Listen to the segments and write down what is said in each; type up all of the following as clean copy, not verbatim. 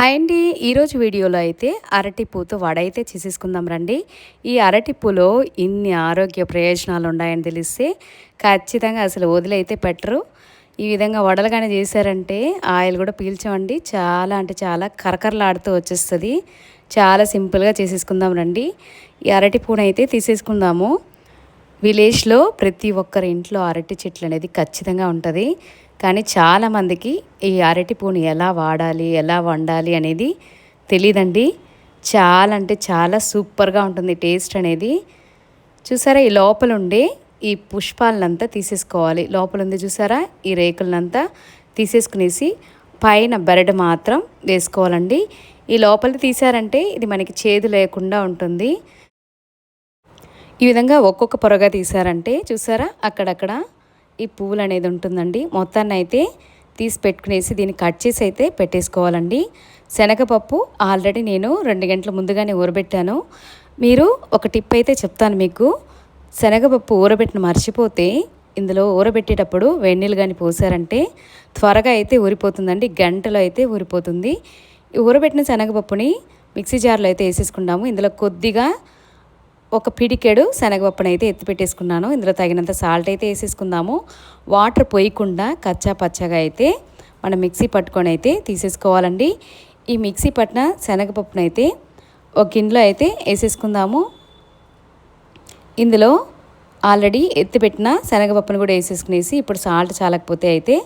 Hi అండి. ఈరోజు వీడియోలో అయితే అరటి పూతో వడ అయితే చేసేసుకుందాం రండి. ఈ అరటి పూలో ఇన్ని ఆరోగ్య ప్రయోజనాలు ఉన్నాయని తెలిస్తే ఖచ్చితంగా అసలు వదిలైతే పెట్టరు. ఈ విధంగా వడలు కానీ చేశారంటే ఆయిల్ కూడా పీల్చమండి. చాలా అంటే చాలా కరకరలాడుతూ వచ్చేస్తుంది. చాలా సింపుల్గా చేసేసుకుందాం రండి. ఈ అరటి పూను అయితే తీసేసుకుందాము. విలేజ్లో ప్రతి ఒక్కరి ఇంట్లో అరటి చెట్లు అనేది ఖచ్చితంగా ఉంటుంది. కానీ చాలామందికి ఈ అరటి పూని ఎలా వాడాలి, ఎలా వండాలి అనేది తెలీదండి. చాలా అంటే చాలా సూపర్గా ఉంటుంది టేస్ట్ అనేది. చూసారా, ఈ లోపల ఉండే ఈ పుష్పాలనంతా తీసేసుకోవాలి. లోపల ఉంది చూసారా, ఈ రేకులనంతా తీసేసుకునేసి పైన బెరడు మాత్రం వేసుకోవాలండి. ఈ లోపల తీసారంటే ఇది మనకి చేదు లేకుండా ఉంటుంది. ఈ విధంగా ఒక్కొక్క పొరగా తీసారంటే చూసారా, అక్కడక్కడ ఈ పువ్వులు అనేది ఉంటుందండి. మొత్తాన్ని అయితే తీసి పెట్టుకునేసి దీన్ని కట్ చేసి అయితే పెట్టేసుకోవాలండి. శనగపప్పు ఆల్రెడీ నేను 2 గంటల ముందుగానే ఊరబెట్టాను. మీరు ఒక టిప్ అయితే చెప్తాను మీకు. శనగపప్పు ఊరబెట్టిన మర్చిపోతే ఇందులో ఊరబెట్టేటప్పుడు వెన్నీళ్ళు కానీ పోసారంటే త్వరగా అయితే ఊరిపోతుందండి. గంటలో అయితే ఊరిపోతుంది. ఈ ఊరబెట్టిన శనగపప్పుని మిక్సీ జార్లో అయితే వేసేసుకున్నాము. ఇందులో కొద్దిగా ఒక పిడికెడు శనగపప్పును అయితే ఎత్తి పెట్టేసుకున్నాను. ఇందులో తగినంత సాల్ట్ అయితే వేసేసుకుందాము. వాటర్ పోయకుండా కచ్చా పచ్చగా అయితే మనం మిక్సీ పట్టుకొని అయితే తీసేసుకోవాలండి. ఈ మిక్సీ పట్టిన శనగపప్పును అయితే ఒక గిన్నెలో అయితే వేసేసుకుందాము. ఇందులో ఆల్రెడీ ఎత్తిపెట్టిన శనగపప్పును కూడా వేసేసుకునేసి ఇప్పుడు సాల్ట్ చాలకపోతే అయితే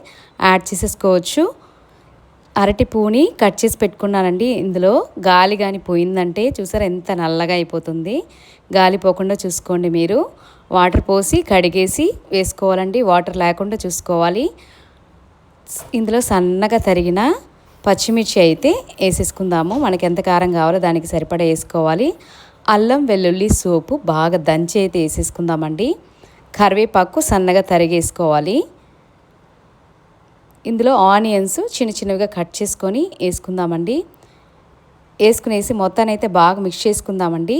యాడ్ చేసేసుకోవచ్చు. అరటి పువ్వుని కట్ చేసి పెట్టుకున్నానండి. ఇందులో గాలి కానీ పోయిందంటే చూసారా ఎంత నల్లగా అయిపోతుంది. గాలి పోకుండా చూసుకోండి మీరు. వాటర్ పోసి కడిగేసి వేసుకోవాలండి. వాటర్ లేకుండా చూసుకోవాలి. ఇందులో సన్నగా తరిగిన పచ్చిమిర్చి అయితే వేసేసుకుందాము. మనకి ఎంత కారం కావాలో దానికి సరిపడా వేసుకోవాలి. అల్లం వెల్లుల్లి సోపు బాగా దంచి అయితే వేసేసుకుందామండి. కరివేపాకు సన్నగా తరిగేసుకోవాలి. ఇందులో ఆనియన్స్ చిన్న చిన్నవిగా కట్ చేసుకొని వేసుకుందామండి. వేసుకునేసి మొత్తాన్ని అయితే బాగా మిక్స్ చేసుకుందామండి.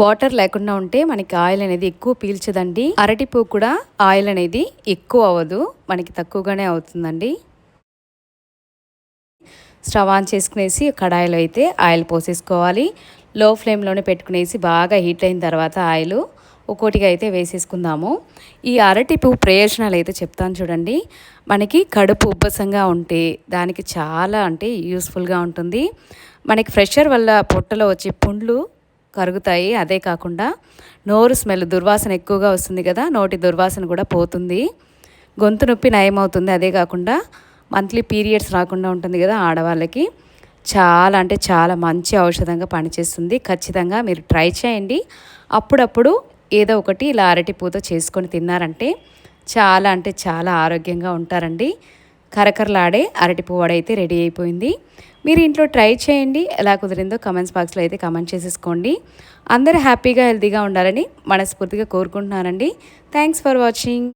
వాటర్ లేకుండా ఉంటే మనకి ఆయిల్ అనేది ఎక్కువ పీల్చదండి. అరటి పువ్వు కూడా ఆయిల్ అనేది ఎక్కువ అవ్వదు, మనకి తక్కువగానే అవుతుందండి. స్టవ్ ఆన్ చేసుకునేసి కడాయిలో అయితే ఆయిల్ పోసేసుకోవాలి. లో ఫ్లేమ్లోనే పెట్టుకునేసి బాగా హీట్ అయిన తర్వాత ఆయిల్ ఒక్కోటిగా అయితే వేసేసుకుందాము. ఈ అరటి పువ్వు ప్రయోజనాలు అయితే చెప్తాను చూడండి. మనకి కడుపు ఉబ్బసంగా ఉంటే దానికి చాలా అంటే యూస్ఫుల్గా ఉంటుంది. మనకి ప్రెషర్ వల్ల పొట్టలో వచ్చే పుండ్లు కరుగుతాయి. అదే కాకుండా నోరు స్మెల్ దుర్వాసన ఎక్కువగా వస్తుంది కదా, నోటి దుర్వాసన కూడా పోతుంది. గొంతు నొప్పి నయమవుతుంది. అదే కాకుండా మంత్లీ పీరియడ్స్ రాకుండా ఉంటుంది కదా ఆడవాళ్ళకి, చాలా అంటే చాలా మంచి ఔషధంగా పనిచేస్తుంది. ఖచ్చితంగా మీరు ట్రై చేయండి. అప్పుడప్పుడు ఏదో ఒకటి ఇలా అరటి పూతో చేసుకొని తిన్నారంటే చాలా అంటే చాలా ఆరోగ్యంగా ఉంటారండి. కరకరలాడే అరటి పువ్వు వడ అయితే రెడీ అయిపోయింది. మీరు ఇంట్లో ట్రై చేయండి. ఎలా కుదిరిందో కమెంట్స్ బాక్స్లో అయితే కమెంట్ చేసేసుకోండి. అందరూ హ్యాపీగా హెల్తీగా ఉండాలని మనస్ఫూర్తిగా కోరుకుంటున్నానండి. Thanks for watching.